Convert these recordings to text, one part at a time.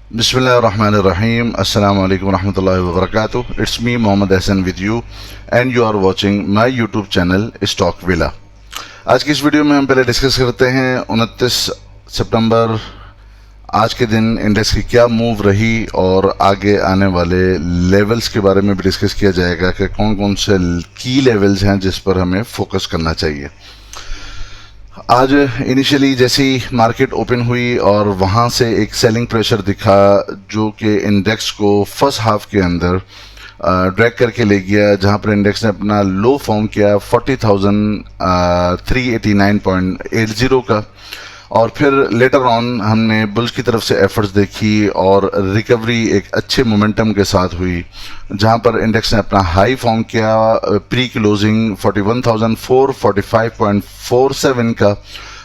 Bismillahirrahmanirrahim. Assalamu alaikum warahmatullahi wabarakatuh. It's me Mohammad Hassan with you and you are watching my YouTube channel Stock Villa. आज की इस video में हम पहले discuss करते हैं 29 सितंबर आज के दिन इंडेक्स की क्या मूव रही और आगे आने वाले लेवल्स के बारे में भी डिस्कस किया जाएगा कि कौन कौन से की लेवल्स हैं जिस पर हमें फोकस करना चाहिए। आज इनिशियली जैसे ही मार्केट ओपन हुई और वहाँ से एक सेलिंग प्रेशर दिखा जो कि इंडेक्स को फर्स्ट हाफ के अंदर ड्रैग करके ले गया, जहाँ पर इंडेक्स ने अपना लो फॉर्म किया 40,389.80 का, और फिर लेटर ऑन हमने बुल्स की तरफ से एफर्ट्स देखी और रिकवरी एक अच्छे मोमेंटम के साथ हुई, जहां पर इंडेक्स ने अपना हाई फॉर्म किया प्री क्लोजिंग 41,445.47 का,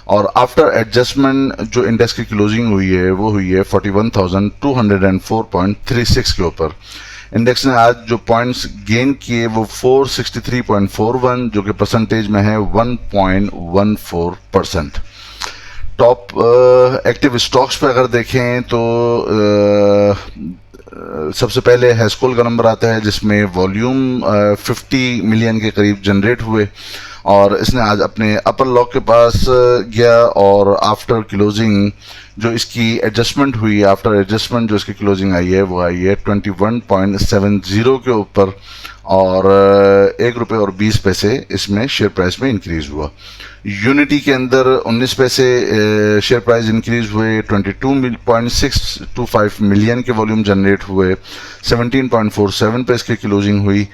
और आफ्टर एडजस्टमेंट जो इंडेक्स की क्लोजिंग हुई है वो हुई है 41,204.36 के ऊपर। इंडेक्स ने आज जो पॉइंट्स गेन किए वो 463.41 जो कि परसेंटेज में है 1.14%। टॉप एक्टिव स्टॉक्स पे अगर देखें तो सबसे पहले हैस्कोल का नंबर आता है जिसमें वॉल्यूम 50 मिलियन के करीब जनरेट हुए, और इसने आज अपने अपर लॉक के पास गया और आफ्टर क्लोजिंग जो इसकी एडजस्टमेंट हुई, आफ्टर एडजस्टमेंट जो इसकी क्लोजिंग आई है वो आई है 21.70 के ऊपर, और ₹1.20 इसमें शेयर प्राइस में इंक्रीज हुआ। यूनिटी के अंदर 19 पैसे शेयर प्राइस इंक्रीज हुए, 22.625 मिलियन के वॉल्यूम जनरेट हुए, 17.47 पे इसकी क्लोजिंग हुई।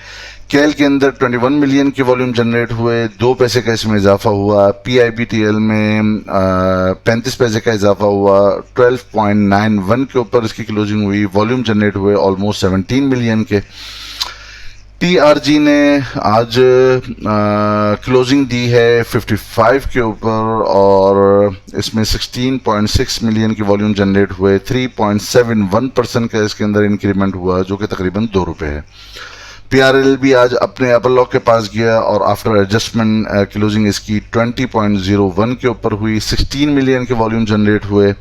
केल के अंदर 21 मिलियन के वॉल्यूम जनरेट हुए, 2 पैसे का इसमें इजाफा हुआ। पीआईबीटीएल में 35 पैसे का इजाफा हुआ, 12.91 के ऊपर इसकी क्लोजिंग हुई, वॉल्यूम जनरेट हुए ऑलमोस्ट 17 मिलियन के। टीआरजी ने आज क्लोजिंग दी है 55 के ऊपर और इसमें 16.6 मिलियन की वॉल्यूम जनरेट हुए, 3.71% का इसके अंदर इंक्रीमेंट हुआ जो कि तकरीबन ₹2 है। पीआरएल भी आज अपने अपर लॉक के पास गया और आफ्टर एडजस्टमेंट क्लोजिंग इसकी 20.01 के ऊपर हुई, 16 मिलियन के वॉल्यूम जनरेट हुए।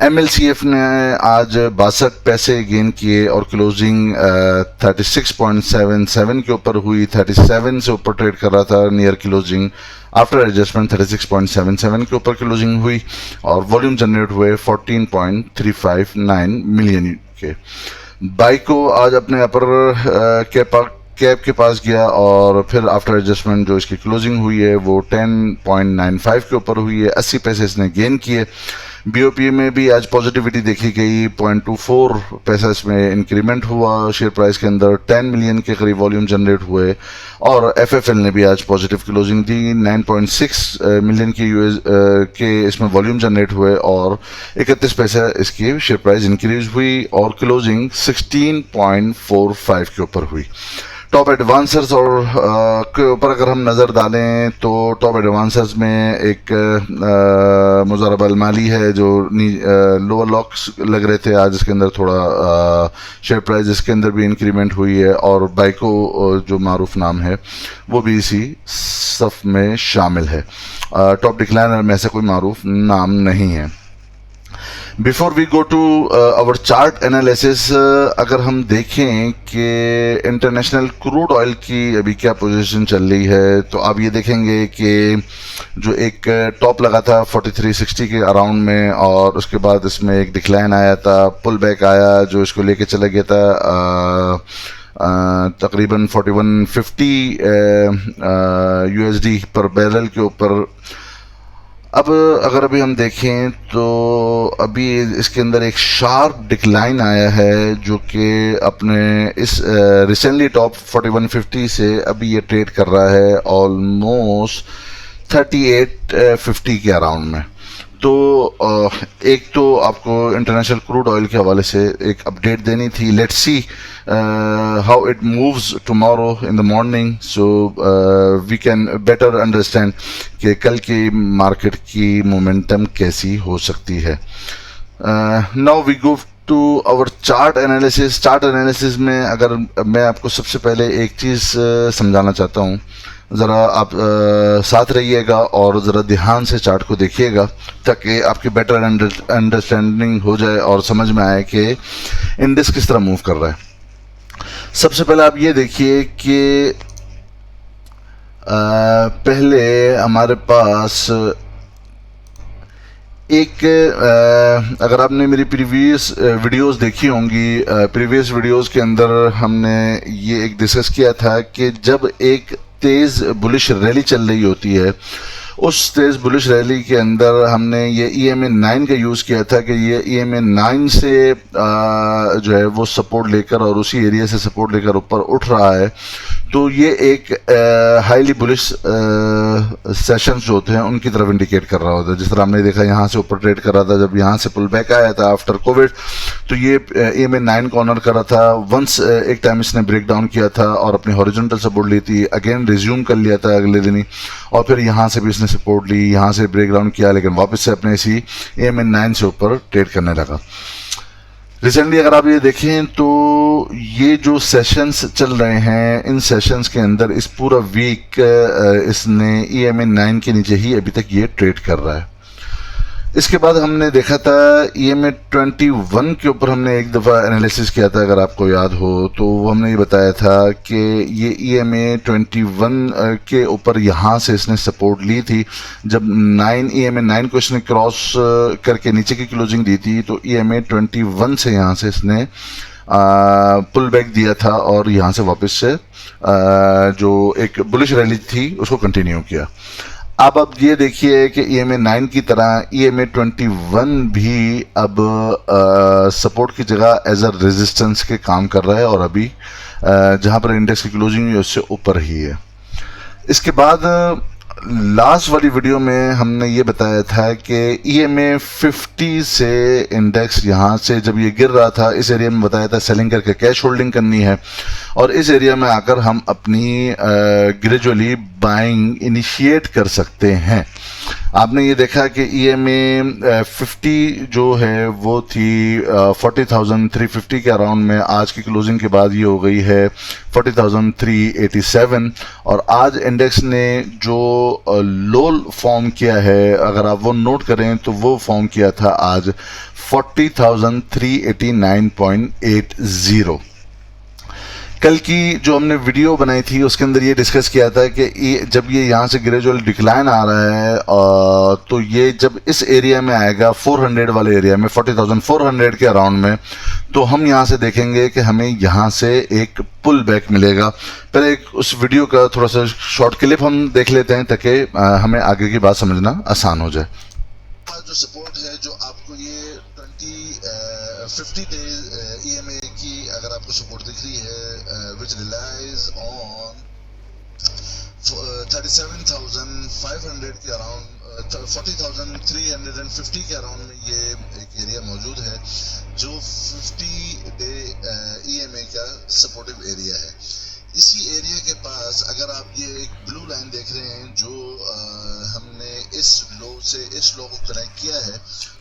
एमएलसीएफ ने आज 62 पैसे गेन किए और क्लोजिंग 36.77 के ऊपर हुई, 37 से ऊपर ट्रेड कर रहा था नियर क्लोजिंग, आफ्टर एडजस्टमेंट 36.77 के ऊपर क्लोजिंग हुई और वॉल्यूम जनरेट हुए 14.359 मिलियन के। बाइको आज अपने अपर कैप के पास गया और फिर आफ्टर एडजस्टमेंट जो इसकी क्लोजिंग हुई है वो 10.95 के ऊपर हुई है, 80 पैसे इसने गेन किए। बीओपी में भी आज पॉजिटिविटी देखी गई, 0.24 पैसा इसमें इंक्रीमेंट हुआ शेयर प्राइस के अंदर, 10 मिलियन के करीब वॉल्यूम जनरेट हुए। और एफएफएल ने भी आज पॉजिटिव क्लोजिंग दी, 9.6 मिलियन के यूएस के इसमें वॉल्यूम जनरेट हुए और 31 पैसा इसकी शेयर प्राइस इंक्रीज हुई और क्लोजिंग 16.45 के ऊपर हुई। टॉप एडवांसर्स और के ऊपर अगर हम नज़र डालें तो टॉप एडवांसर्स में एक मुज़ारब अलमाली है जो लोअर लॉक्स लग रहे थे, आज इसके अंदर थोड़ा शेयर प्राइस इसके अंदर भी इंक्रीमेंट हुई है, और बाइको जो मारूफ नाम है वो भी इसी सफ में शामिल है। टॉप डिक्लाइनर में ऐसा कोई मारूफ नाम नहीं है। Before we go to our chart analysis, अगर हम देखें कि इंटरनेशनल क्रूड ऑयल की अभी क्या पोजीशन चल रही है तो आप ये देखेंगे कि जो एक टॉप लगा था 4360 के अराउंड में और उसके बाद इसमें एक डिक्लाइन आया था, पुल बैक आया जो इसको लेके चला गया था तकरीबन 4150 यूएसडी पर बैरल के ऊपर। अब अगर अभी हम देखें तो अभी इसके अंदर एक शार्प डिक्लाइन आया है जो कि अपने इस रिसेंटली टॉप 4150 से अभी ये ट्रेड कर रहा है ऑलमोस्ट 3850 के अराउंड में। तो एक तो आपको इंटरनेशनल क्रूड ऑयल के हवाले से एक अपडेट देनी थी। Let's see how it moves tomorrow in the morning so we can better understand कि कल की मार्केट की मोमेंटम कैसी हो सकती है। Now we go to our chart analysis. Chart analysis में अगर मैं आपको सबसे पहले एक चीज़ समझाना चाहता हूँ ज़रा आप साथ रहिएगा और ज़रा ध्यान से चार्ट को देखिएगा ताकि आपकी बेटर अंडरस्टैंडिंग हो जाए और समझ में आए कि इंडेक्स किस तरह मूव कर रहा है। सबसे पहले आप ये देखिए कि पहले हमारे पास एक अगर आपने मेरी प्रीवियस वीडियोस देखी होंगी, प्रीवियस वीडियोस के अंदर हमने ये एक डिस्कस किया था कि जब एक तेज़ बुलिश रैली चल रही होती है, उस तेज़ बुलिश रैली के अंदर हमने ये EMA 9 का यूज़ किया था कि ये EMA 9 से जो है वो सपोर्ट लेकर और उसी एरिया से सपोर्ट लेकर ऊपर उठ रहा है, तो ये एक हाईली बुलिश सेशंस जो होते हैं उनकी तरफ इंडिकेट कर रहा होता है। जिस तरह हमने देखा यहाँ से ऊपर ट्रेड कर रहा था, जब यहाँ से पुल बैक आया था आफ्टर कोविड, तो ये EMA 9 को ऑनर कर रहा था। वंस एक टाइम इसने ब्रेक डाउन किया था और अपनी हॉरिजॉन्टल सपोर्ट ली थी, अगेन रिज्यूम कर लिया था अगले दिन ही, और फिर यहाँ से भी इसने सपोर्ट ली, यहाँ से ब्रेक डाउन किया, लेकिन वापस से अपने इसी EMA 9 से ऊपर ट्रेड करने लगा। रिसेंटली अगर आप ये देखें तो ये जो सेशंस चल रहे हैं, इन सेशंस के अंदर इस पूरा वीक इसने EMA 9 के नीचे ही अभी तक ये ट्रेड कर रहा है। इसके बाद हमने देखा था EMA 21 के ऊपर हमने एक दफ़ा एनालिसिस किया था, अगर आपको याद हो तो हमने ये बताया था कि ये EMA 21 के ऊपर यहाँ से इसने सपोर्ट ली थी। जब EMA 9 को इसने क्रॉस करके नीचे की क्लोजिंग दी थी, तो EMA 21 से यहाँ से इसने पुल बैक दिया था और यहाँ से वापस से जो एक बुलिश रैली थी उसको कंटिन्यू किया। अब ये देखिए कि EMA 9 की तरह EMA 21 भी अब सपोर्ट की जगह एज अ रेजिस्टेंस के काम कर रहा है और अभी जहां पर इंडेक्स की क्लोजिंग हुई है उससे ऊपर ही है। इसके बाद लास्ट वाली वीडियो में हमने ये बताया था कि EMA 50 से इंडेक्स यहाँ से जब ये गिर रहा था, इस एरिया में बताया था सेलिंग करके कैश होल्डिंग करनी है, और इस एरिया में आकर हम अपनी ग्रेजुअली बाइंग इनिशिएट कर सकते हैं। आपने ये देखा कि EMA 50 जो है वो थी 40,350 के अराउंड में, आज की क्लोजिंग के बाद ये हो गई है 40,387, और आज इंडेक्स ने जो लो फॉर्म किया है, अगर आप वो नोट करें तो वो फॉर्म किया था आज 40,389.80। कल की जो हमने वीडियो बनाई थी उसके अंदर ये डिस्कस किया था कि जब ये यहाँ से ग्रेजुअल डिक्लाइन आ रहा है तो ये जब इस एरिया में आएगा 400 वाले एरिया में, 40,400 के अराउंड में, तो हम यहाँ से देखेंगे कि हमें यहाँ से एक पुल बैक मिलेगा। पहले एक उस वीडियो का थोड़ा सा शॉर्ट क्लिप हम देख लेते हैं ताकि हमें आगे की बात समझना आसान हो जाए। जो सपोर्ट है जो आपको ये 50 डेज EMA की अगर आपको सपोर्ट दिख रही है, विच रिलाइज ऑन 37,500 के अराउंड, 40,350 के अराउंड में ये एक एरिया मौजूद है जो 50 डे EMA का सपोर्टिव एरिया है। इसी एरिया के पास अगर आप ये एक ब्लू लाइन देख रहे हैं जो हमने इस लो से इस लो को कनेक्ट किया है,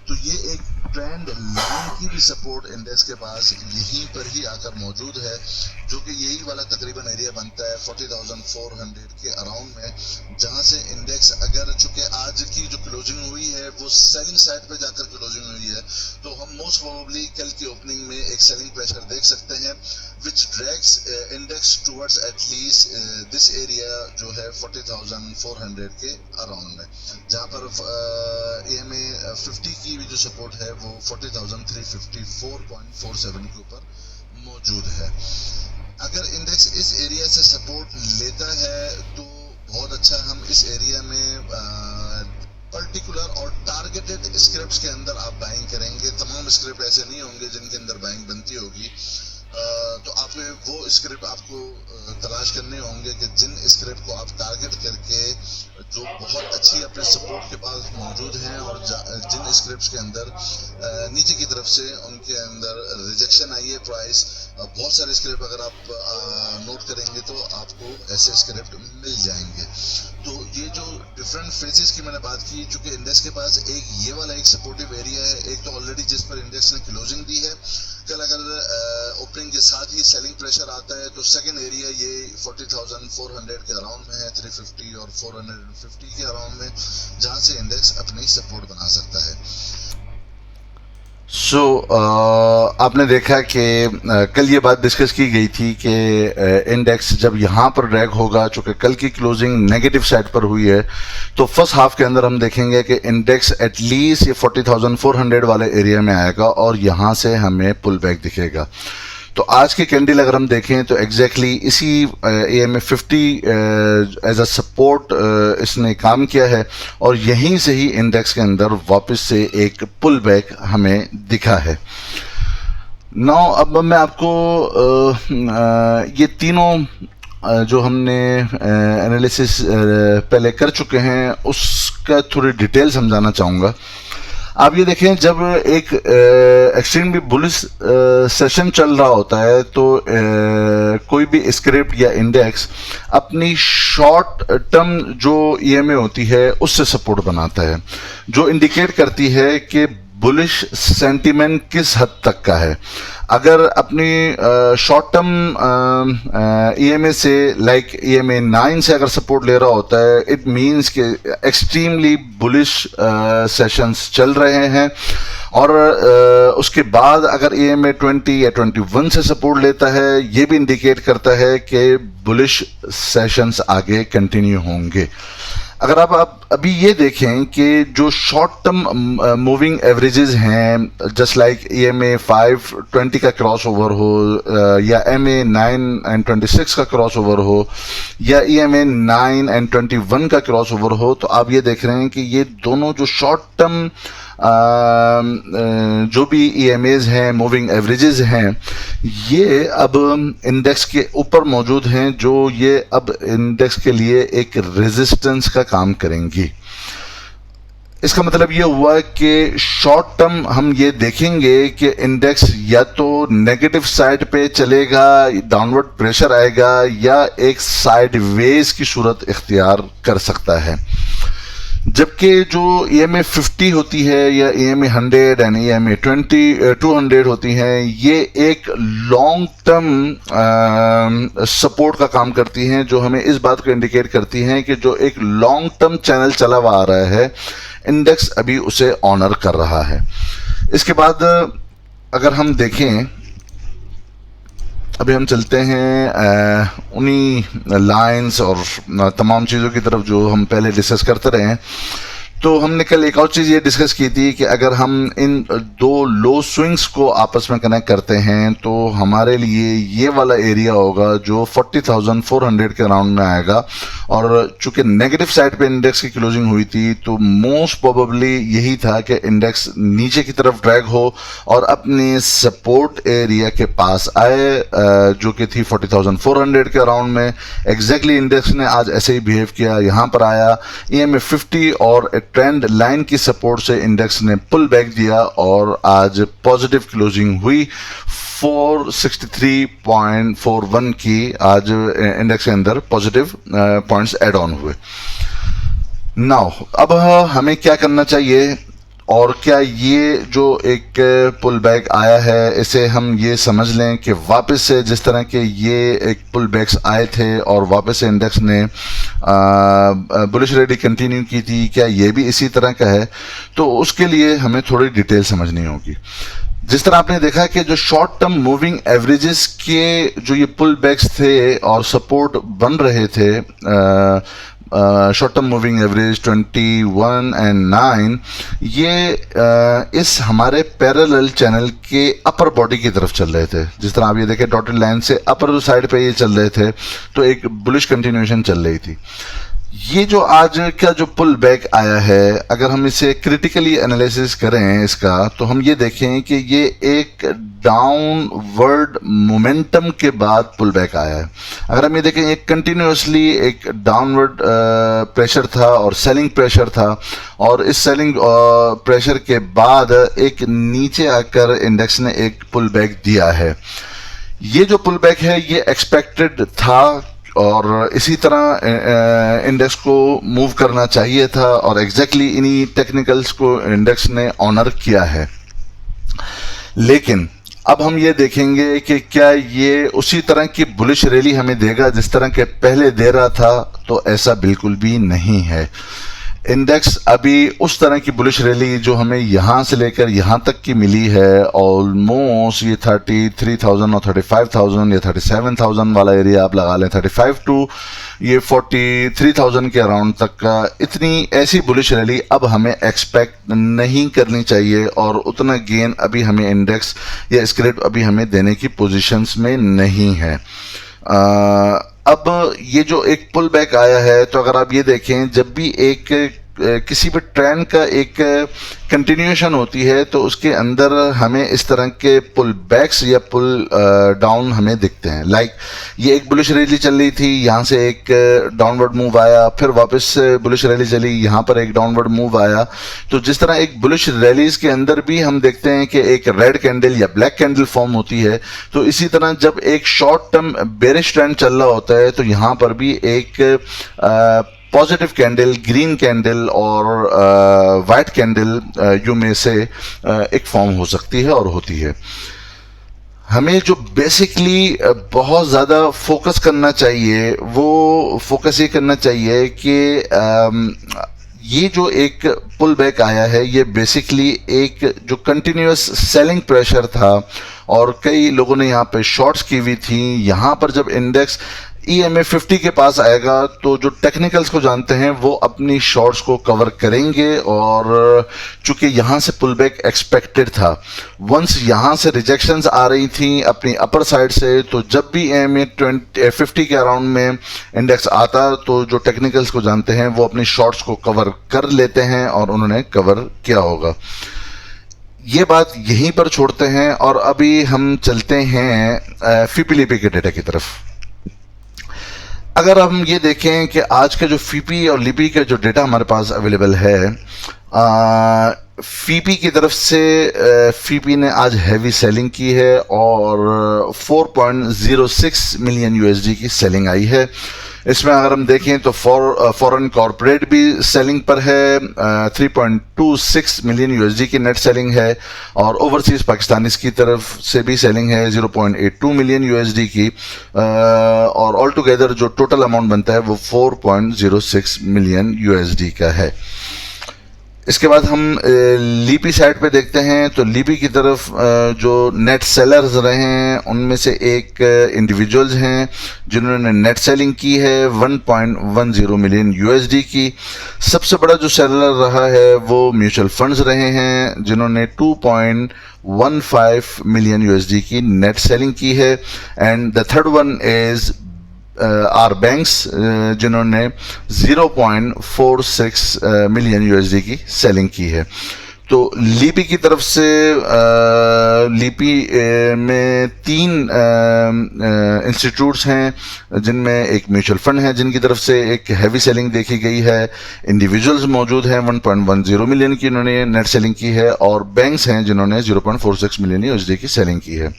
तो ये एक ट्रेंड लाइन की भी सपोर्ट इंडेक्स के पास यहीं पर ही आकर मौजूद है, जो कि यही वाला तकरीबन एरिया बनता है 40,400 के अराउंड में, जहां से इंडेक्स अगर चूंकि आज की जो क्लोजिंग हुई है वो सेलिंग साइड पे जाकर क्लोजिंग हुई है, तो हम मोस्ट प्रोबेबली कल की ओपनिंग में एक सेलिंग प्रेशर देख सकते हैं which drags index towards at least this area जो है 40,400 के अराउंड में, जहां पर EMA 50 की भी जो सपोर्ट है वो 40,354.47 के ऊपर मौजूद है। अगर इंडेक्स इस एरिया से सपोर्ट लेता है तो बहुत अच्छा, हम इस एरिया में पर्टिकुलर और टारगेटेड स्क्रिप्ट्स के अंदर आप बाइंग करेंगे। तमाम स्क्रिप्ट ऐसे नहीं होंगे जिनके अंदर बाइंग बनती होगी, तो आपको वो स्क्रिप्ट आपको तलाश करने होंगे कि जिन स्क्रिप्ट को आप टारगेट करके जो बहुत अच्छी अपने सपोर्ट के पास मौजूद हैं और जिन स्क्रिप्ट्स के अंदर नीचे की तरफ से उनके अंदर रिजेक्शन आई है प्राइस, बहुत सारे स्क्रिप्ट अगर आप नोट करेंगे तो आपको ऐसे स्क्रिप्ट मिल जाएंगे। तो ये जो डिफरेंट फेसेस की मैंने बात की, चूंकि इंडेक्स के पास एक ये वाला एक सपोर्टिव एरिया है, एक तो ऑलरेडी जिस पर इंडेक्स ने क्लोजिंग दी है, कल अगर ओपनिंग के साथ ही सेलिंग प्रेशर आता है तो सेकंड एरिया ये 40,400 के अराउंड में है, 350 और 450 के अराउंड में, जहां से इंडेक्स अपनी सपोर्ट बना सकता है। सो आपने देखा कि कल ये बात डिस्कस की गई थी कि इंडेक्स जब यहाँ पर ड्रैग होगा, चूंकि कल की क्लोजिंग नेगेटिव साइड पर हुई है, तो फर्स्ट हाफ के अंदर हम देखेंगे कि इंडेक्स एटलीस्ट ये 40,400 वाले एरिया में आएगा और यहाँ से हमें पुल बैक दिखेगा। तो आज की कैंडल अगर हम देखें तो एग्जैक्टली इसी EMA 50 एज अ सपोर्ट इसने काम किया है और यहीं से ही इंडेक्स के अंदर वापस से एक पुल बैक हमें दिखा है। नाउ अब मैं आपको ये तीनों जो हमने एनालिसिस पहले कर चुके हैं उसका थोड़ी डिटेल समझाना चाहूँगा। आप ये देखें, जब एक एक्सट्रीमली बुलिश सेशन चल रहा होता है तो कोई भी स्क्रिप्ट या इंडेक्स अपनी शॉर्ट टर्म जो EMA होती है उससे सपोर्ट बनाता है, जो इंडिकेट करती है कि बुलिश सेंटीमेंट किस हद तक का है। अगर अपनी शॉर्ट टर्म EMA से लाइक EMA 9 से अगर सपोर्ट ले रहा होता है, इट मींस कि एक्सट्रीमली बुलिश सेशंस चल रहे हैं। और उसके बाद अगर EMA 20 या 21 से सपोर्ट लेता है, ये भी इंडिकेट करता है कि बुलिश सेशंस आगे कंटिन्यू होंगे। अगर आप अभी ये देखें कि जो शॉर्ट टर्म मूविंग एवरेजेस हैं, जस्ट लाइक EMA 520 का क्रॉस ओवर हो या MA 9 and 26 का क्रॉस ओवर हो या EMA 9 and 21 का क्रॉस ओवर हो, तो आप ये देख रहे हैं कि ये दोनों जो शॉर्ट टर्म जो भी EMAs हैं, मूविंग एवरेजेस हैं, ये अब इंडेक्स के ऊपर मौजूद हैं, जो ये अब इंडेक्स के लिए एक रेजिस्टेंस का काम करेंगी। इसका मतलब ये हुआ कि शॉर्ट टर्म हम ये देखेंगे कि इंडेक्स या तो नेगेटिव साइड पे चलेगा, डाउनवर्ड प्रेशर आएगा, या एक साइडवेज की सूरत इख्तियार कर सकता है। जबकि जो EMA 50 होती है या EMA 100 एंड EMA 200 होती हैं, ये एक लॉन्ग टर्म सपोर्ट का काम करती हैं, जो हमें इस बात को इंडिकेट करती हैं कि जो एक लॉन्ग टर्म चैनल चला हुआ आ रहा है, इंडेक्स अभी उसे ऑनर कर रहा है। इसके बाद अगर हम देखें, अभी हम चलते हैं उन्हीं लाइंस और तमाम चीज़ों की तरफ जो हम पहले डिस्कस करते रहे हैं। तो हमने कल एक और चीज़ ये डिस्कस की थी कि अगर हम इन दो लो स्विंग्स को आपस में कनेक्ट करते हैं तो हमारे लिए ये वाला एरिया होगा जो 40,400 के अराउंड में आएगा। और चूंकि नेगेटिव साइड पे इंडेक्स की क्लोजिंग हुई थी, तो मोस्ट प्रोबेबली यही था कि इंडेक्स नीचे की तरफ ड्रैग हो और अपने सपोर्ट एरिया के पास आए, जो कि थी 40,400 के अराउंड में। एग्जैक्टली इंडेक्स ने आज ऐसे ही बिहेव किया, यहाँ पर आया, EMA 50 और ट्रेंड लाइन की सपोर्ट से इंडेक्स ने पुल बैक दिया और आज पॉजिटिव क्लोजिंग हुई। 463.41 की आज इंडेक्स के अंदर पॉजिटिव पॉइंट्स ऐड ऑन हुए। नाउ अब हमें क्या करना चाहिए, और क्या ये जो एक पुल बैक आया है इसे हम ये समझ लें कि वापस से जिस तरह के ये एक पुल बैक्स आए थे और वापस से इंडेक्स ने बुलिश रैली कंटिन्यू की थी, क्या ये भी इसी तरह का है? तो उसके लिए हमें थोड़ी डिटेल समझनी होगी। जिस तरह आपने देखा कि जो शॉर्ट टर्म मूविंग एवरेजेस के जो ये पुल बैक्स थे और सपोर्ट बन रहे थे, short term moving average 21 and 9, ये इस हमारे पैरेलल चैनल के अपर बॉडी की तरफ चल रहे थे। जिस तरह आप ये देखें, डॉटेड लाइन से अपर साइड पे ये चल रहे थे, तो एक बुलिश कंटिन्यूएशन चल रही थी। ये जो आज का जो पुल बैक आया है, अगर हम इसे क्रिटिकली एनालिसिस करें इसका, तो हम ये देखें कि ये एक डाउनवर्ड मोमेंटम के बाद पुल बैक आया है। अगर हम ये देखें, एक कंटिन्यूसली एक डाउनवर्ड प्रेशर था और सेलिंग प्रेशर था, और इस सेलिंग प्रेशर के बाद एक नीचे आकर इंडेक्स ने एक पुल बैक दिया है। ये जो पुल बैक है ये एक्सपेक्टेड था और इसी तरह इंडेक्स को मूव करना चाहिए था, और एग्जैक्टली इन्हीं टेक्निकल्स को इंडेक्स ने ऑनर किया है। लेकिन अब हम ये देखेंगे कि क्या ये उसी तरह की बुलिश रैली हमें देगा जिस तरह के पहले दे रहा था, तो ऐसा बिल्कुल भी नहीं है। इंडेक्स अभी उस तरह की बुलिश रैली जो हमें यहाँ से लेकर यहाँ तक की मिली है, ऑलमोस्ट ये 33,000 और 35,000 या 37,000 वाला एरिया आप लगा लें, 35 टू ये 43,000 के अराउंड तक का, इतनी ऐसी बुलिश रैली अब हमें एक्सपेक्ट नहीं करनी चाहिए और उतना गेन अभी हमें इंडेक्स या स्क्रिप्ट अभी हमें देने की पोजीशंस में नहीं है। अब ये जो एक पुल बैक आया है, तो अगर आप ये देखें, जब भी एक किसी भी ट्रेंड का एक कंटिन्यूएशन होती है तो उसके अंदर हमें इस तरह के पुल बैक्स या पुल डाउन हमें दिखते हैं। लाइक ये एक बुलिश रैली चल रही थी, यहाँ से एक डाउनवर्ड मूव आया, फिर वापस बुलिश रैली चली, यहाँ पर एक डाउनवर्ड मूव आया। तो जिस तरह एक बुलिश रैलीज के अंदर भी हम देखते हैं कि एक रेड कैंडल या ब्लैक कैंडल फॉर्म होती है, तो इसी तरह जब एक शॉर्ट टर्म बेरिश ट्रेंड चल रहा होता है तो यहाँ पर भी एक पॉजिटिव कैंडल, ग्रीन कैंडल और वाइट कैंडल यू में से एक फॉर्म हो सकती है और होती है। हमें जो बेसिकली बहुत ज़्यादा फोकस करना चाहिए, वो फोकस ये करना चाहिए कि ये जो एक पुल बैक आया है, ये बेसिकली एक जो कंटिन्यूअस सेलिंग प्रेशर था और कई लोगों ने यहाँ पे शॉर्ट्स की हुई थी। यहाँ पर जब इंडेक्स EMA 50 के पास आएगा तो जो टेक्निकल्स को जानते हैं वो अपनी शॉर्ट्स को कवर करेंगे, और चूंकि यहाँ से पुल बैक एक्सपेक्टेड था, वंस यहाँ से रिजेक्शंस आ रही थी अपनी अपर साइड से, तो जब भी EMA 50 के अराउंड में इंडेक्स आता तो जो टेक्निकल्स को जानते हैं वो अपनी शॉर्ट्स को कवर कर लेते हैं और उन्होंने कवर किया होगा। ये बात यहीं पर छोड़ते हैं और अभी हम चलते हैं फीपी लीपी के डेटा की तरफ। अगर हम ये देखें कि आज का जो फीपी और लिपी का जो डेटा हमारे पास अवेलेबल है, फीपी की तरफ से फीपी ने आज हैवी सेलिंग की है और 4.06 मिलियन USD की सेलिंग आई है। इसमें अगर हम देखें तो फॉरेन कॉर्पोरेट भी सेलिंग पर है, 3.26 मिलियन USD की नेट सेलिंग है, और ओवरसीज पाकिस्तानीज की तरफ से भी सेलिंग है 0.82 मिलियन USD की, और ऑल टुगेदर जो टोटल अमाउंट बनता है वो 4.06 मिलियन USD का है। इसके बाद हम लीपी साइड पे देखते हैं, तो लीपी की तरफ जो नेट सेलर्स रहे हैं उनमें से एक इंडिविजुअल्स हैं जिन्होंने नेट सेलिंग की है 1.10 मिलियन USD की। सबसे बड़ा जो सेलर रहा है वो म्यूचुअल फंड्स रहे हैं जिन्होंने 2.15 मिलियन USD की नेट सेलिंग की है, and the third one is are banks जिन्होंने 0.46 मिलियन USD की सेलिंग की है। तो लीपी की तरफ से लीपी में 3 इंस्टीट्यूट्स हैं जिनमें एक म्यूचुअल फंड है जिनकी तरफ से एक हैवी सेलिंग देखी गई है, इंडिविजुअल्स मौजूद हैं 1.10 मिलियन की इन्होंने नेट सेलिंग की है, और बैंक्स हैं जिन्होंने 0.46 मिलियन USD की सेलिंग की है।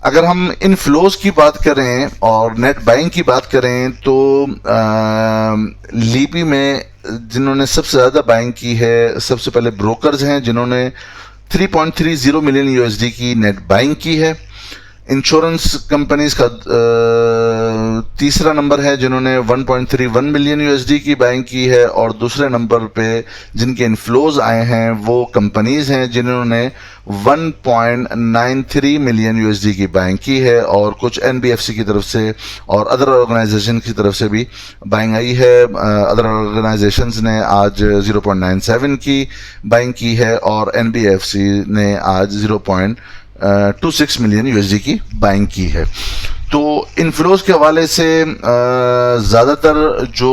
अगर हम इन फ्लोज की बात करें और नेट बाइंग की बात करें तो लीपी में जिन्होंने सबसे ज़्यादा बाइंग की है, सबसे पहले ब्रोकर्स हैं जिन्होंने 3.30 मिलियन USD की नेट बाइंग की है। इंश्योरेंस कंपनीज का तीसरा नंबर है जिन्होंने 1.31 मिलियन USD की बाइंग की है, और दूसरे नंबर पे जिनके इनफ्लोज आए हैं वो कंपनीज हैं जिन्होंने 1.93 मिलियन USD की बाइंग की है, और कुछ NBFC की तरफ से और अदर ऑर्गेनाइजेशन की तरफ से भी बाइंग आई है। अदर ऑर्गेनाइजेशंस ने आज 0.97 की बाइंग की है और NBFC ने आज 0.26 मिलियन USD की बाइंग की है। तो इनफ्लोज के हवाले से ज़्यादातर जो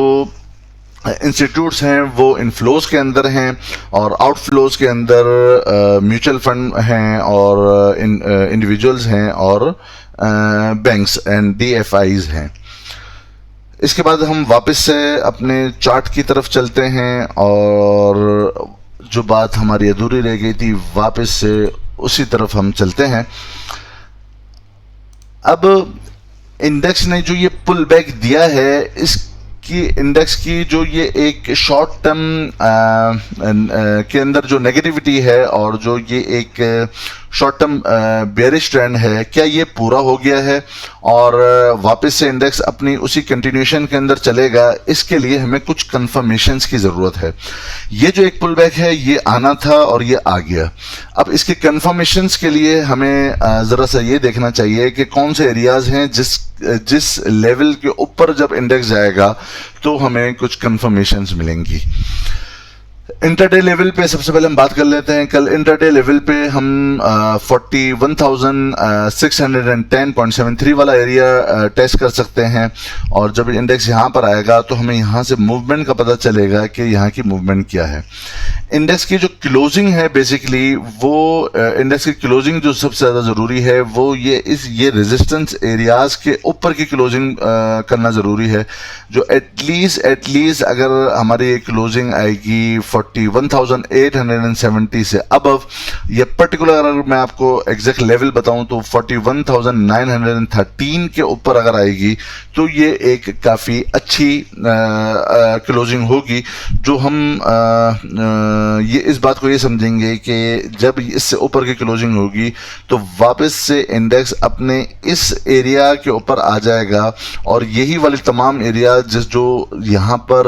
इंस्टीट्यूट्स हैं वो इनफ्लोज के अंदर हैं, और आउटफ्लोज के अंदर म्यूचुअल फंड हैं और इंडिविजुअल्स हैं और बैंक्स एंड DFIs हैं। इसके बाद हम वापस से अपने चार्ट की तरफ चलते हैं और जो बात हमारी अधूरी रह गई थी वापस से उसी तरफ हम चलते हैं। अब इंडेक्स ने जो ये पुल बैक दिया है, इसकी इंडेक्स की जो ये एक शॉर्ट टर्म के अंदर जो नेगेटिविटी है और जो ये एक शॉर्ट टर्म बेयरिश ट्रेंड है, क्या ये पूरा हो गया है और वापस से इंडेक्स अपनी उसी कंटिन्यूएशन के अंदर चलेगा? इसके लिए हमें कुछ कंफर्मेशंस की जरूरत है। ये जो एक पुल बैक है ये आना था और ये आ गया। अब इसके कंफर्मेशंस के लिए हमें जरा सा ये देखना चाहिए कि कौन से एरियाज हैं जिस लेवल के ऊपर जब इंडेक्स जाएगा तो हमें कुछ कंफर्मेशंस मिलेंगी। इंटरडे लेवल पे सबसे पहले हम बात कर लेते हैं। कल इंटरडे लेवल पे हम 41,610.73 वाला एरिया टेस्ट कर सकते हैं और जब इंडेक्स यहाँ पर आएगा तो हमें यहाँ से मूवमेंट का पता चलेगा कि यहाँ की मूवमेंट क्या है। इंडेक्स की जो क्लोजिंग है बेसिकली वो इंडेक्स की क्लोजिंग जो सबसे ज़्यादा ज़रूरी है वो ये रेजिस्टेंस एरियाज के ऊपर की क्लोजिंग करना ज़रूरी है, जो एटलीस्ट अगर हमारी क्लोजिंग आएगी 41,870 से अबव, ये पर्टिकुलर अगर मैं आपको एग्जैक्ट लेवल बताऊं तो 41,913 के ऊपर अगर आएगी तो ये एक काफ़ी अच्छी क्लोजिंग होगी, जो हम ये इस बात को ये समझेंगे कि जब इससे ऊपर की क्लोजिंग होगी तो वापस से इंडेक्स अपने इस एरिया के ऊपर आ जाएगा और यही वाली तमाम एरिया जो यहाँ पर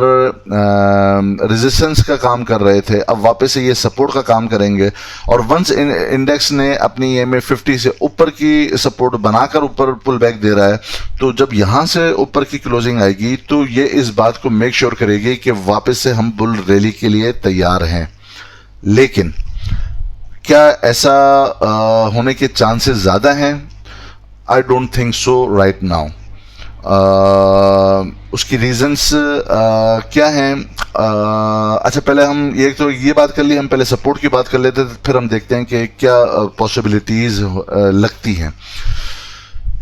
रेजिस्टेंस का काम कर रहे थे अब वापस से ये सपोर्ट का काम करेंगे। और वंस इंडेक्स ने अपनी EMA 50 से ऊपर की सपोर्ट बनाकर ऊपर पुल बैक दे रहा है तो जब यहाँ से ऊपर की क्लोजिंग आएगी तो ये इस बात को मेक श्योर करेगी कि वापस से हम बुल रैली के लिए तैयार हैं। लेकिन क्या ऐसा होने के चांसेस ज़्यादा हैं? I don't think so right now. उसकी रीजंस क्या हैं? अच्छा, पहले हम ये बात कर ली, हम पहले सपोर्ट की बात कर लेते हैं, फिर हम देखते हैं कि क्या पॉसिबिलिटीज लगती हैं।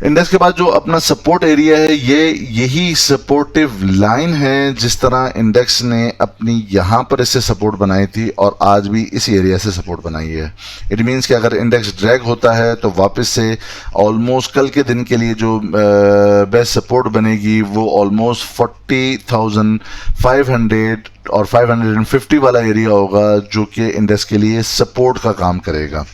इंडेक्स के बाद जो अपना सपोर्ट एरिया है यही सपोर्टिव लाइन है, जिस तरह इंडेक्स ने अपनी यहाँ पर इससे सपोर्ट बनाई थी और आज भी इसी एरिया से सपोर्ट बनाई है। इट मीन्स कि अगर इंडेक्स ड्रैग होता है तो वापस से ऑलमोस्ट कल के दिन के लिए जो बेस्ट सपोर्ट बनेगी वो ऑलमोस्ट 40,500 और 550 वाला एरिया होगा, जो कि इंडेक्स के लिए सपोर्ट का काम करेगा।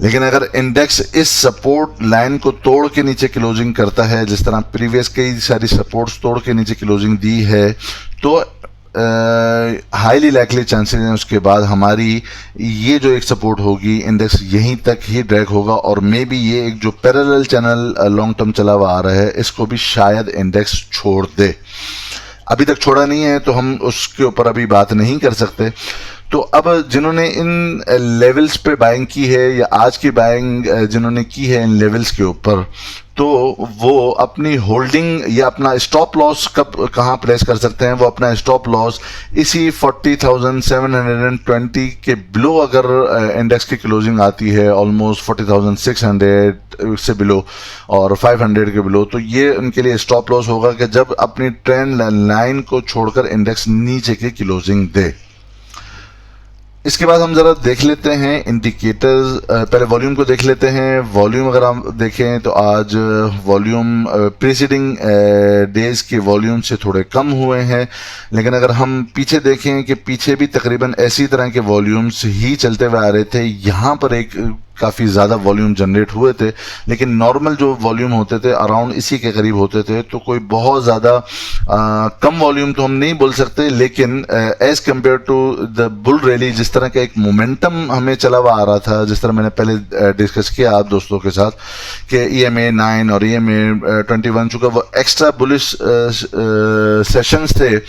लेकिन अगर इंडेक्स इस सपोर्ट लाइन को तोड़ के नीचे क्लोजिंग करता है, जिस तरह प्रीवियस कई सारी सपोर्ट्स तोड़ के नीचे क्लोजिंग दी है, तो हाईली लाइकली चांसेस हैं उसके बाद हमारी ये जो एक सपोर्ट होगी इंडेक्स यहीं तक ही ड्रैग होगा और मे बी ये एक जो पैरेलल चैनल लॉन्ग टर्म चला हुआ आ रहा है इसको भी शायद इंडेक्स छोड़ दे। अभी तक छोड़ा नहीं है तो हम उसके ऊपर अभी बात नहीं कर सकते। तो अब जिन्होंने इन लेवल्स पे बाइंग की है या आज की बाइंग जिन्होंने की है इन लेवल्स के ऊपर, तो वो अपनी होल्डिंग या अपना स्टॉप लॉस कहाँ प्लेस कर सकते हैं? वो अपना स्टॉप लॉस इसी 40,720 के बिलो अगर इंडेक्स की क्लोजिंग आती है ऑलमोस्ट 40,600 से बिलो और 500 के बिलो, तो ये उनके लिए स्टॉप लॉस होगा कि जब अपनी ट्रेंड लाइन को छोड़कर इंडेक्स नीचे की क्लोजिंग दे। इसके बाद हम जरा देख लेते हैं इंडिकेटर्स। पहले वॉल्यूम को देख लेते हैं। वॉल्यूम अगर हम देखें तो आज वॉल्यूम प्रीसीडिंग डेज के वॉल्यूम से थोड़े कम हुए हैं, लेकिन अगर हम पीछे देखें कि पीछे भी तकरीबन ऐसी तरह के वॉल्यूम्स ही चलते हुए आ रहे थे। यहाँ पर एक काफ़ी ज़्यादा वॉल्यूम जनरेट हुए थे, लेकिन नॉर्मल जो वॉल्यूम होते थे अराउंड इसी के करीब होते थे, तो कोई बहुत ज़्यादा कम वॉल्यूम तो हम नहीं बोल सकते, लेकिन as compared to the bull rally जिस तरह का एक मोमेंटम हमें चला हुआ आ रहा था, जिस तरह मैंने पहले डिस्कस किया आप दोस्तों के साथ कि EMA 9 और EMA 21 चुका वो एक्स्ट्रा बुलिश सेशंस थे,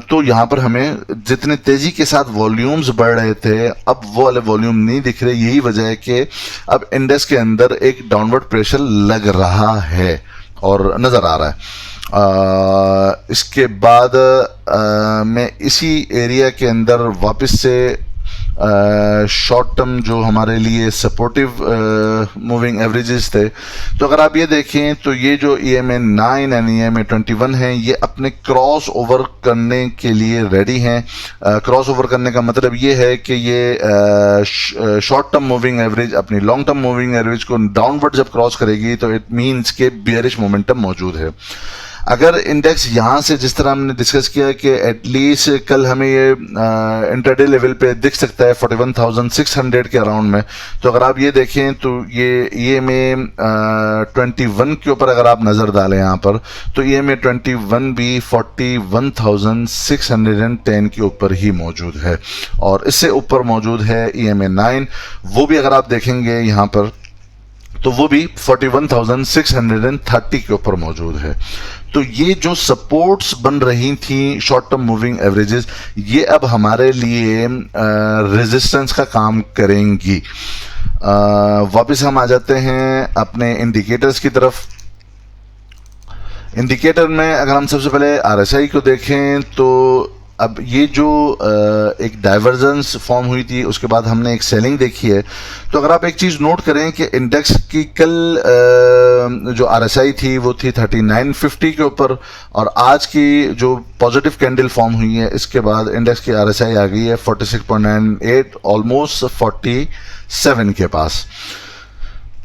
तो यहाँ पर हमें जितने तेजी के साथ वॉल्यूम्स बढ़ रहे थे अब वो वाले वॉल्यूम नहीं दिख रहे। यही वजह है कि अब इंडेक्स के अंदर एक डाउनवर्ड प्रेशर लग रहा है और नज़र आ रहा है। इसके बाद मैं इसी एरिया के अंदर वापस से शॉर्ट टर्म जो हमारे लिए सपोर्टिव मूविंग एवरेजेस थे, तो अगर आप ये देखें तो ये जो EMA 9 एंड EMA 21 हैं ये अपने क्रॉस ओवर करने के लिए रेडी हैं। क्रॉस ओवर करने का मतलब ये है कि ये शॉर्ट टर्म मूविंग एवरेज अपनी लॉन्ग टर्म मूविंग एवरेज को डाउनवर्ड जब क्रॉस करेगी तो इट मीन्स के बेयरिश मोमेंटम मौजूद है। अगर इंडेक्स यहाँ से जिस तरह हमने डिस्कस किया कि एटलीस्ट कल हमें ये इंट्राडे लेवल पे दिख सकता है 41,600 के अराउंड में, तो अगर आप ये देखें तो ये में 21 के ऊपर अगर आप नज़र डालें यहाँ पर, तो ये में 21 भी 41,610 के ऊपर ही मौजूद है, और इससे ऊपर मौजूद है EMA 9, वो भी अगर आप देखेंगे यहाँ पर तो वो भी 41,630 के ऊपर मौजूद है। तो ये जो सपोर्ट्स बन रही थी शॉर्ट टर्म मूविंग एवरेजेस, ये अब हमारे लिए रेजिस्टेंस का काम करेंगी। वापस हम आ जाते हैं अपने इंडिकेटर्स की तरफ। इंडिकेटर में अगर हम सबसे पहले RSI को देखें तो अब ये जो एक डाइवर्जेंस फॉर्म हुई थी, उसके बाद हमने एक सेलिंग देखी है। तो अगर आप एक चीज़ नोट करें कि इंडेक्स की कल जो RSI थी वो थी 3950 के ऊपर, और आज की जो पॉजिटिव कैंडल फॉर्म हुई है इसके बाद इंडेक्स की RSI आ गई है 46.98, ऑलमोस्ट 47 के पास।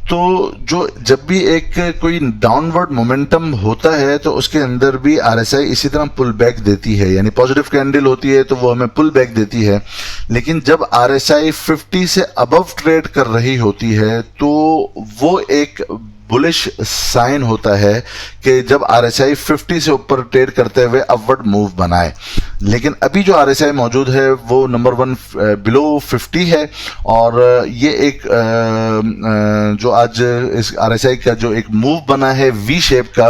तो जो जब भी एक कोई डाउनवर्ड मोमेंटम होता है तो उसके अंदर भी RSI इसी तरह पुल बैक देती है, यानी पॉजिटिव कैंडल होती है तो वो हमें पुल बैक देती है। लेकिन जब RSI 50 से अबव ट्रेड कर रही होती है तो वो एक बुलिश साइन होता है कि जब RSI 50 से ऊपर ट्रेड करते हुए अपवर्ड मूव बनाए। लेकिन अभी जो RSI मौजूद है वो नंबर 1 बिलो 50 है, और ये एक जो आज इस RSI का जो एक मूव बना है V शेप का,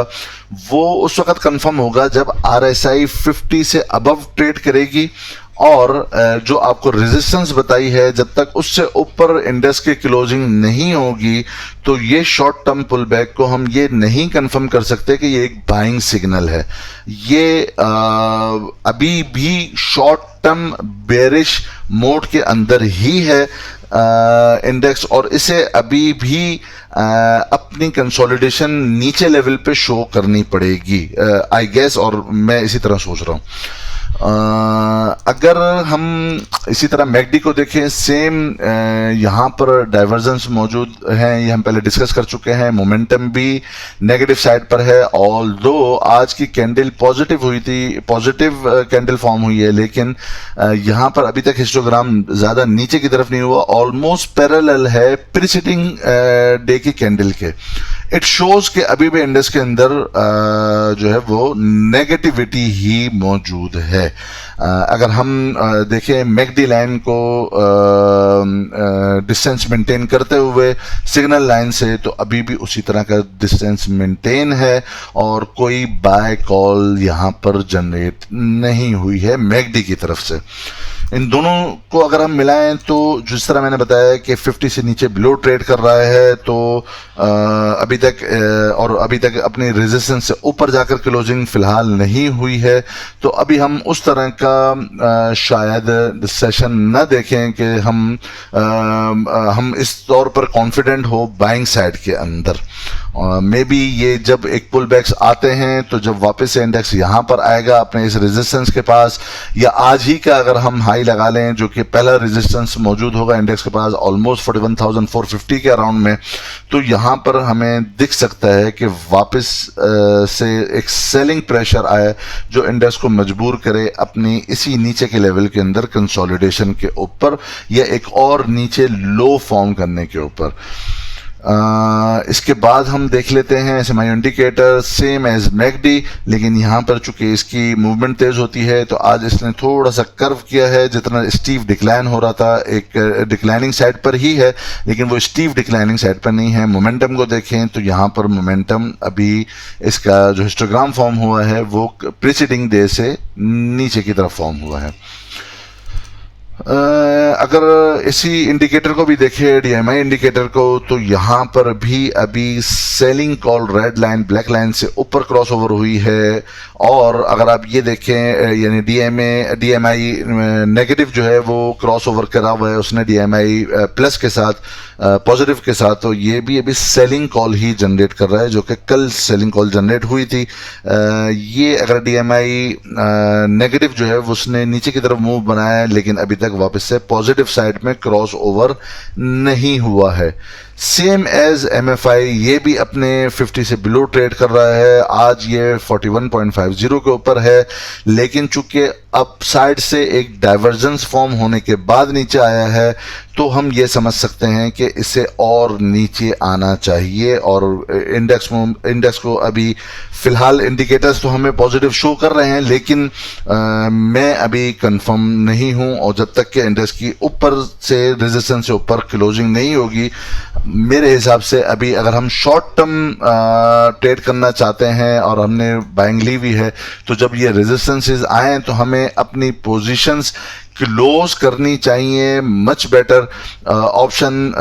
वो उस वक्त कंफर्म होगा जब RSI 50 से अबव ट्रेड करेगी, और जो आपको रेजिस्टेंस बताई है जब तक उससे ऊपर इंडेक्स की क्लोजिंग नहीं होगी तो ये शॉर्ट टर्म पुल बैक को हम ये नहीं कंफर्म कर सकते कि ये एक बाइंग सिग्नल है। ये अभी भी शॉर्ट टर्म बेरिश मोड के अंदर ही है इंडेक्स, और इसे अभी भी अपनी कंसोलिडेशन नीचे लेवल पे शो करनी पड़ेगी आई गेस, और मैं इसी तरह सोच रहा हूँ। अगर हम इसी तरह मैकडी को देखें, सेम यहाँ पर डाइवर्जेंस मौजूद हैं, ये हम पहले डिस्कस कर चुके हैं। मोमेंटम भी नेगेटिव साइड पर है, ऑल्दो आज की कैंडल पॉजिटिव हुई थी, पॉजिटिव कैंडल फॉर्म हुई है, लेकिन यहाँ पर अभी तक हिस्टोग्राम ज़्यादा नीचे की तरफ नहीं हुआ, ऑलमोस्ट पैरेलल है प्रीसीडिंग डे की कैंडल के। इट शोज कि अभी भी इंडेक्स के अंदर जो है वो नेगेटिविटी ही मौजूद है। अगर हम देखें मैकडी लाइन को डिस्टेंस मेंटेन करते हुए सिग्नल लाइन से, तो अभी भी उसी तरह का डिस्टेंस मेंटेन है और कोई बाय कॉल यहाँ पर जनरेट नहीं हुई है मैकडी की तरफ से। इन दोनों को अगर हम मिलाएं तो जिस तरह मैंने बताया कि 50 से नीचे बिलो ट्रेड कर रहा है, तो अभी तक अपनी रेजिस्टेंस से ऊपर जाकर क्लोजिंग फिलहाल नहीं हुई है। तो अभी हम उस तरह का शायद सेशन न देखें कि हम इस तौर पर कॉन्फिडेंट हो बाइंग साइड के अंदर। मे बी ये जब एक पुल बैक्स आते हैं तो जब वापस से इंडेक्स यहाँ पर आएगा अपने इस रेजिस्टेंस के पास, या आज ही का अगर हम हाई लगा लें जो कि पहला रेजिस्टेंस मौजूद होगा इंडेक्स के पास ऑलमोस्ट 41,450 के अराउंड में, तो यहाँ पर हमें दिख सकता है कि वापस से एक सेलिंग प्रेशर आए जो इंडेक्स को मजबूर करे अपनी इसी नीचे के लेवल के अंदर कंसोलिडेशन के ऊपर या एक और नीचे लो फॉर्म करने के ऊपर। इसके बाद हम देख लेते हैं SMI indicator same as MACD, लेकिन यहाँ पर चूंकि इसकी मूवमेंट तेज होती है तो आज इसने थोड़ा सा कर्व किया है। जितना स्टीव डिक्लाइन हो रहा था एक डिक्लाइनिंग साइड पर ही है, लेकिन वो स्टीव डिक्लाइनिंग साइड पर नहीं है। मोमेंटम को देखें तो यहाँ पर मोमेंटम अभी इसका जो हिस्टोग्राम फॉर्म हुआ है वो प्रीसीडिंग डे से नीचे की तरफ फॉर्म हुआ है। अगर इसी इंडिकेटर को भी देखें DMI इंडिकेटर को, तो यहाँ पर भी अभी selling call red line black line से ऊपर क्रॉस ओवर हुई है। और अगर आप ये देखें यानी DMI नेगेटिव जो है वो क्रॉस ओवर करा हुआ है उसने DMI प्लस के साथ पॉजिटिव के साथ, तो ये भी अभी सेलिंग कॉल ही जनरेट कर रहा है जो कि कल सेलिंग कॉल जनरेट हुई थी। ये अगर DMI नेगेटिव जो है उसने नीचे की तरफ मूव बनाया है, लेकिन अभी तक वापस से पॉजिटिव साइड में क्रॉस ओवर नहीं हुआ है। सेम एज MFI, ये भी अपने 50 से बिलो ट्रेड कर रहा है। आज ये 41.50 के ऊपर है, लेकिन चूंकि अप साइड से एक डाइवर्जेंस फॉर्म होने के बाद नीचे आया है, तो हम ये समझ सकते हैं कि इसे और नीचे आना चाहिए। और इंडेक्स को अभी फिलहाल इंडिकेटर्स तो हमें पॉजिटिव शो कर रहे हैं, लेकिन मैं अभी कंफर्म नहीं हूं। और जब तक कि इंडेक्स की ऊपर से रेजिस्टेंस से ऊपर क्लोजिंग नहीं होगी, मेरे हिसाब से अभी अगर हम शॉर्ट टर्म ट्रेड करना चाहते हैं और हमने बाइंग ली हुई है, तो जब ये रेजिस्टेंसेस आए तो हमें अपनी पोजीशंस क्लोज करनी चाहिए। Much better option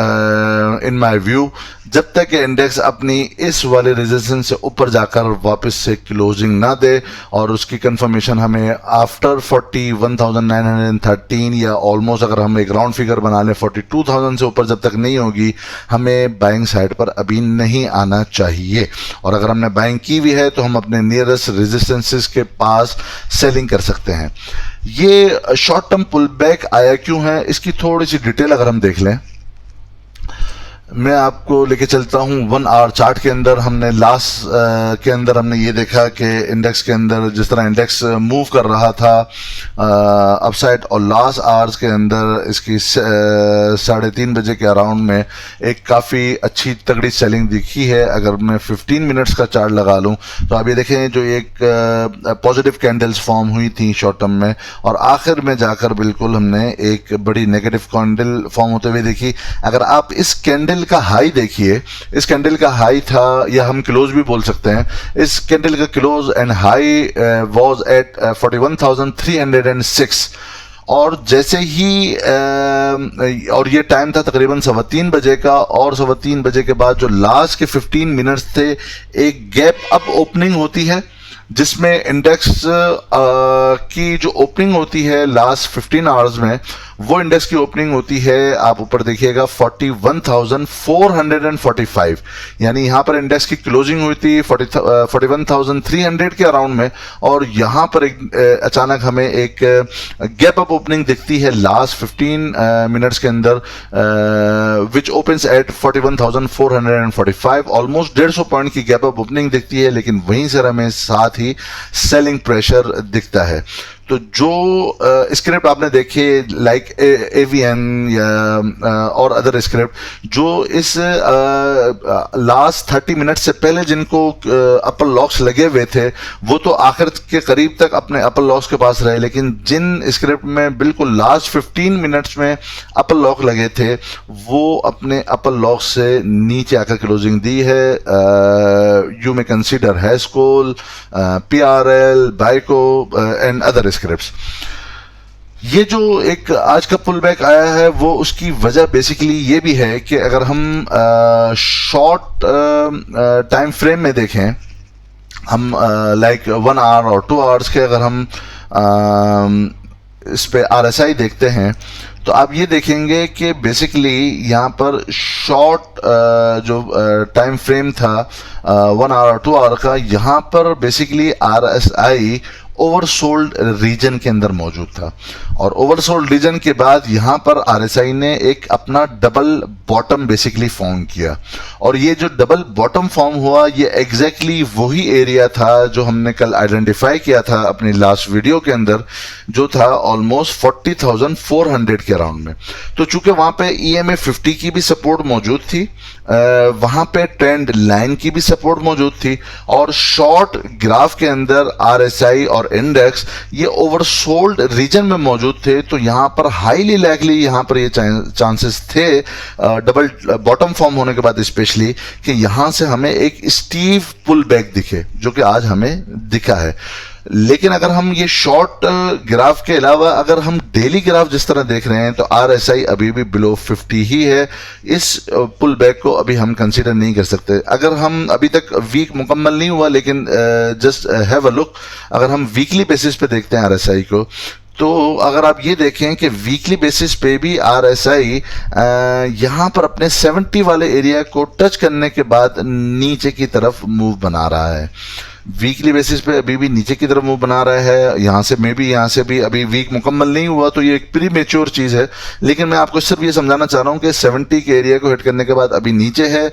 in my view, जब तक इंडेक्स अपनी इस वाले रेजिस्टेंस से ऊपर जाकर वापस से क्लोजिंग ना दे, और उसकी कंफर्मेशन हमें आफ्टर 41,913 या ऑलमोस्ट, अगर हम एक राउंड फिगर बना लें, 42,000 से ऊपर जब तक नहीं होगी, हमें बाइंग साइड पर अभी नहीं आना चाहिए। और अगर हमने बाइंग की भी है तो हम अपने नियरेस्ट रेजिस्टेंसेस के पास सेलिंग कर सकते हैं। ये शॉर्ट टर्म पुल बैक आया क्यों है, इसकी थोड़ी सी डिटेल अगर हम देख लें, मैं आपको लेके चलता हूं 1 आवर चार्ट के अंदर। हमने लास्ट के अंदर हमने ये देखा कि इंडेक्स के अंदर जिस तरह इंडेक्स मूव कर रहा था अपसाइड, और लास्ट आवर्स के अंदर इसकी 3:30 बजे के अराउंड में एक काफ़ी अच्छी तगड़ी सेलिंग दिखी है। अगर मैं 15 मिनट्स का चार्ट लगा लूं तो आप ये देखें, जो एक पॉजिटिव कैंडल्स फॉर्म हुई थी शॉर्ट टर्म में, और आखिर में जाकर बिल्कुल हमने एक बड़ी नेगेटिव कैंडल फॉर्म होते हुए देखी। अगर आप इस कैंडल का हाई देखिए, इस कैंडल का हाई था, या हम क्लोज भी बोल सकते हैं, इस कैंडल का close and high was at 41,306, और जैसे ही और ये टाइम था तकरीबन 3:15 बजे का, और 3:15 बजे के बाद जो लास्ट के 15 मिनट्स थे, एक गैप अप ओपनिंग होती है, जिसमें इंडेक्स की जो ओपनिंग होती है लास्ट 15 आवर्स में, वो इंडेक्स की ओपनिंग होती है, आप ऊपर देखिएगा 41,445, यानी यहां पर इंडेक्स की क्लोजिंग हुई थी 41,300 के अराउंड में, और यहां पर एक अचानक हमें एक गैप अप ओपनिंग दिखती है लास्ट 15 मिनट्स के अंदर, विच ओपन्स एट 41,445, ऑलमोस्ट 150 पॉइंट की गैप अप ओपनिंग दिखती है, लेकिन वहीं से हमें साथ ही सेलिंग प्रेशर दिखता है। तो जो स्क्रिप्ट आपने देखे लाइक AVN या और अदर स्क्रिप्ट, जो इस लास्ट 30 मिनट से पहले जिनको अपर लॉक्स लगे हुए थे, वो तो आखिर के करीब तक अपने अपर लॉक्स के पास रहे, लेकिन जिन स्क्रिप्ट में बिल्कुल लास्ट 15 मिनट्स में अपर लॉक लगे थे, वो अपने अपर लॉक से नीचे आकर क्लोजिंग दी है। You may consider Hascol, PRL, बाइको एंड अदर स्क्रिप्ट्स। ये जो एक आज का पुल बैक आया है, वो उसकी वजह बेसिकली ये भी है कि अगर हम शॉर्ट टाइम फ्रेम में देखें, हम लाइक 1 आवर और 2 आवर्स के अगर हम इस पे RSI देखते हैं, तो आप ये देखेंगे कि बेसिकली यहाँ पर शॉर्ट जो टाइम फ्रेम था 1 आवर और 2 आवर का, यहाँ पर बेसिकली RSI ओवरसोल्ड रीजन के अंदर मौजूद था, और ओवरसोल्ड रीजन के बाद यहां पर RSI ने एक अपना डबल बॉटम बेसिकली फॉर्म किया, और ये जो डबल बॉटम फॉर्म हुआ, ये एग्जैक्टली वही एरिया था जो हमने कल आइडेंटिफाई किया था अपनी लास्ट वीडियो के अंदर, जो था ऑलमोस्ट 40,400 के अराउंड में। तो चूंकि वहां पे EMA 50 की भी सपोर्ट मौजूद थी, वहां पे ट्रेंड लाइन की भी सपोर्ट मौजूद थी, और शॉर्ट ग्राफ के अंदर RSI और इंडेक्स ये ओवरसोल्ड रीजन में मौजूद थे, तो यहां पर हाईली लाइकली यहां पर ये चांसेस थे डबल बॉटम फॉर्म होने के बाद स्पेशली, कि यहां से हमें एक स्टीव पुल बैक दिखे, जो कि आज हमें दिखा है। लेकिन अगर हम ये शॉर्ट ग्राफ के अलावा अगर हम डेली ग्राफ जिस तरह देख रहे हैं, तो RSI अभी भी बिलो 50 ही है। इस पुल बैक को अभी हम कंसीडर नहीं कर सकते। अगर हम अभी तक वीक मुकम्मल नहीं हुआ, लेकिन जस्ट हैव अ लुक, अगर हम वीकली बेसिस पे देखते हैं RSI को, तो अगर आप ये देखें कि वीकली बेसिस पे भी RSI यहाँ पर अपने 70 वाले एरिया को टच करने के बाद नीचे की तरफ मूव बना रहा है। वीकली बेसिस पे अभी भी नीचे की तरफ मूव बना रहा है, यहाँ से भी अभी वीक मुकम्मल नहीं हुआ, तो ये एक प्री मेच्योर चीज है। लेकिन मैं आपको सिर्फ ये समझाना चाह रहा हूँ कि 70 के एरिया को हिट करने के बाद अभी नीचे है।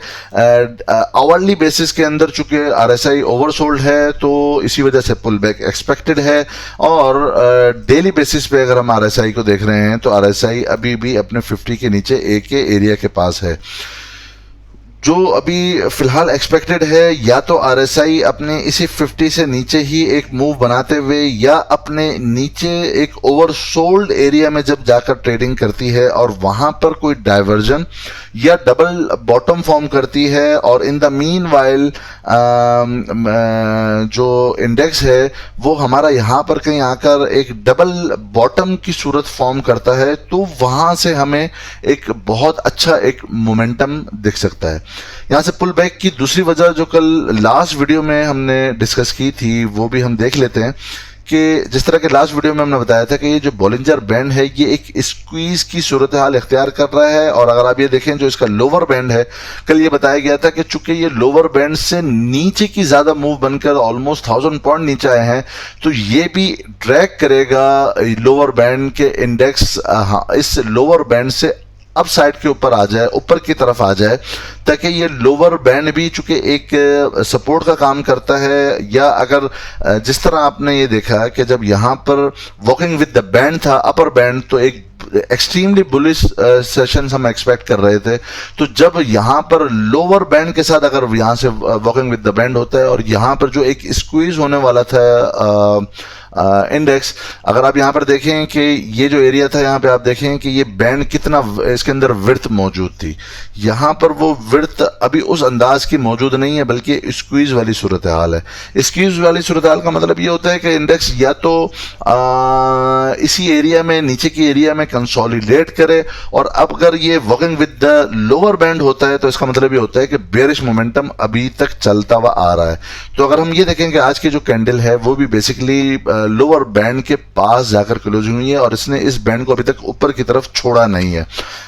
आवरली बेसिस के अंदर चूंकि RSI ओवरसोल्ड है तो इसी वजह से पुल बैक एक्सपेक्टेड है, और डेली बेसिस पे अगर हम RSI को देख रहे हैं तो RSI अभी भी अपने 50 के नीचे एक के एरिया के पास है। जो अभी फिलहाल एक्सपेक्टेड है, या तो RSI अपने इसी 50 से नीचे ही एक मूव बनाते हुए, या अपने नीचे एक ओवरसोल्ड एरिया में जब जाकर ट्रेडिंग करती है और वहां पर कोई डाइवर्जन या डबल बॉटम फॉर्म करती है, और इन द मीन वाइल जो इंडेक्स है वो हमारा यहाँ पर कहीं आकर एक डबल बॉटम की सूरत फॉर्म करता है, तो वहां से हमें एक बहुत अच्छा एक मोमेंटम दिख सकता है। यहाँ से पुल बैक की दूसरी वजह जो कल लास्ट वीडियो में हमने डिस्कस की थी वो भी हम देख लेते हैं कि जिस तरह के लास्ट वीडियो में हमने बताया था कि ये जो बॉलिंजर बैंड है ये एक स्क्वीज की सूरत हाल इख्तियार कर रहा है। और अगर आप ये देखें जो इसका लोअर बैंड है, कल ये बताया गया था कि चूंकि ये लोअर बैंड से नीचे की ज्यादा मूव बनकर ऑलमोस्ट 1000 पॉइंट नीचे आए हैं, तो ये भी ड्रैग करेगा लोअर बैंड के इंडेक्स इस लोअर बैंड से अप साइड के ऊपर आ जाए, ऊपर की तरफ आ जाए, ताकि ये लोअर बैंड भी चूंकि एक सपोर्ट का काम करता है। या अगर जिस तरह आपने ये देखा कि जब यहाँ पर वॉकिंग विद द बैंड था अपर बैंड, तो एक एक्सट्रीमली बुलिश सेशन हम एक्सपेक्ट कर रहे थे। तो जब यहाँ पर लोअर बैंड के साथ अगर यहाँ से वॉकिंग विद द बैंड होता है और यहाँ पर जो एक स्क्वीज होने वाला था इंडेक्स, अगर आप यहाँ पर देखें कि ये जो एरिया था, यहाँ पे आप देखें कि ये बैंड कितना इसके अंदर विड्थ मौजूद थी, यहाँ पर वो विड्थ अभी उस अंदाज की मौजूद नहीं है, बल्कि स्क्वीज वाली सूरत हाल है। स्क्वीज वाली सूरत हाल का मतलब ये होता है कि इंडेक्स या तो इसी एरिया में, नीचे की एरिया में कंसोलिडेट करे, और अब अगर ये walking with the lower band होता है तो इसका मतलब ये होता है कि बेरिश मोमेंटम अभी तक चलता हुआ आ रहा है। तो अगर हम ये देखें कि आज की जो कैंडल है वो भी बेसिकली लोअर बैंड के पास जाकर क्लोजिंग हुई है, और इसने इस बैंड को अभी तक ऊपर की तरफ छोड़ा नहीं है।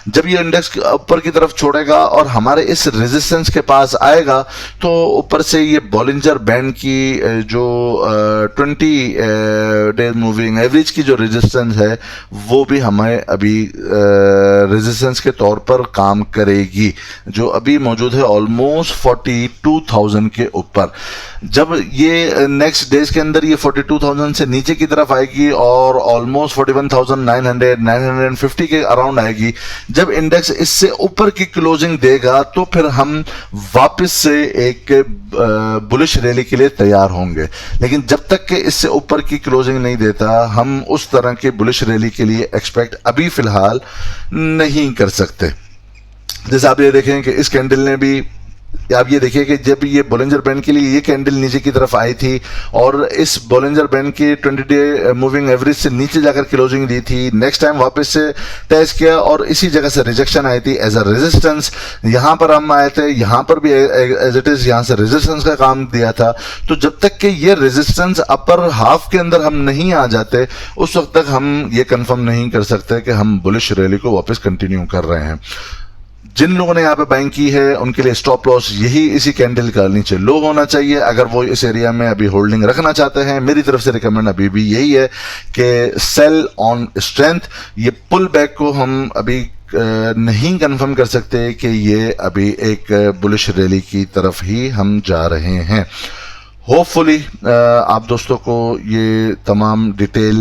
जब ये इंडेक्स ऊपर की तरफ छोड़ेगा और हमारे इस रेजिस्टेंस के पास आएगा, तो ऊपर से ये बॉलिंजर बैंड की जो 20 डेज मूविंग एवरेज की जो रेजिस्टेंस है वो भी हमें अभी रेजिस्टेंस के तौर पर काम करेगी, जो अभी मौजूद है ऑलमोस्ट 42,000 के ऊपर। जब ये नेक्स्ट डेज के अंदर ये 42,000 से नीचे की तरफ आएगी और ऑलमोस्ट 41,900 950 के अराउंड आएगी, जब इंडेक्स इससे ऊपर की क्लोजिंग देगा तो फिर हम वापस से एक बुलिश रैली के लिए तैयार होंगे। लेकिन जब तक कि इससे ऊपर की क्लोजिंग नहीं देता, हम उस तरह के बुलिश रैली के लिए एक्सपेक्ट अभी फिलहाल नहीं कर सकते। जैसे आप ये देखें कि इस कैंडल ने भी, आप ये देखिए कि जब ये बॉलिंजर बैंड के लिए ये कैंडल नीचे की तरफ आई थी और इस बॉलिंजर बैंड की 20 डे मूविंग एवरेज से नीचे जाकर क्लोजिंग दी थी, नेक्स्ट टाइम वापस से टेस्ट किया और इसी जगह से रिजेक्शन आई थी एज अ रेजिस्टेंस। यहाँ पर हम आए थे, यहाँ पर भी एज इट इज यहाँ से रेजिस्टेंस का काम दिया था। तो जब तक कि ये रेजिस्टेंस अपर हाफ के अंदर हम नहीं आ जाते, उस वक्त तक हम ये कंफर्म नहीं कर सकते कि हम बुलिश रैली को वापस कंटिन्यू कर रहे हैं। जिन लोगों ने यहाँ पे बाइंग की है उनके लिए स्टॉप लॉस यही इसी कैंडल का नीचे लो होना चाहिए। अगर वो इस एरिया में अभी होल्डिंग रखना चाहते हैं, मेरी तरफ से रिकमेंड अभी भी यही है कि सेल ऑन स्ट्रेंथ। ये पुल बैक को हम अभी नहीं कंफर्म कर सकते कि ये अभी एक बुलिश रैली की तरफ ही हम जा रहे हैं। होपफुली आप दोस्तों को ये तमाम डिटेल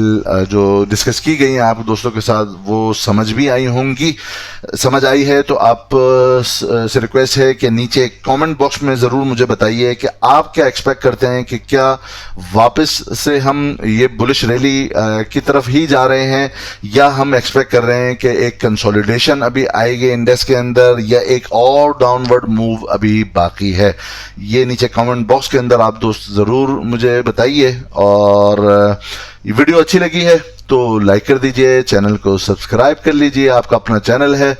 जो डिस्कस की गई हैं आप दोस्तों के साथ वो समझ भी आई होंगी। समझ आई है तो आप से रिक्वेस्ट है कि नीचे कमेंट बॉक्स में ज़रूर मुझे बताइए कि आप क्या एक्सपेक्ट करते हैं कि क्या वापस से हम ये बुलिश रैली की तरफ ही जा रहे हैं, या हम एक्सपेक्ट कर रहे हैं कि एक कंसोलिडेशन अभी आएगी इंडेक्स के अंदर, या एक और डाउनवर्ड मूव अभी बाकी है। ये नीचे कमेंट बॉक्स के अंदर आप जरूर मुझे बताइए। और ये वीडियो अच्छी लगी है तो लाइक कर दीजिए, चैनल को सब्सक्राइब कर लीजिए, आपका अपना चैनल है,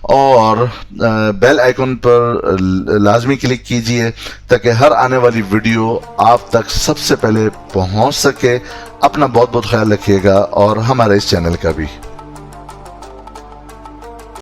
और बेल आइकन पर लाजमी क्लिक कीजिए ताकि हर आने वाली वीडियो आप तक सबसे पहले पहुंच सके। अपना बहुत बहुत ख्याल रखिएगा और हमारे इस चैनल का भी।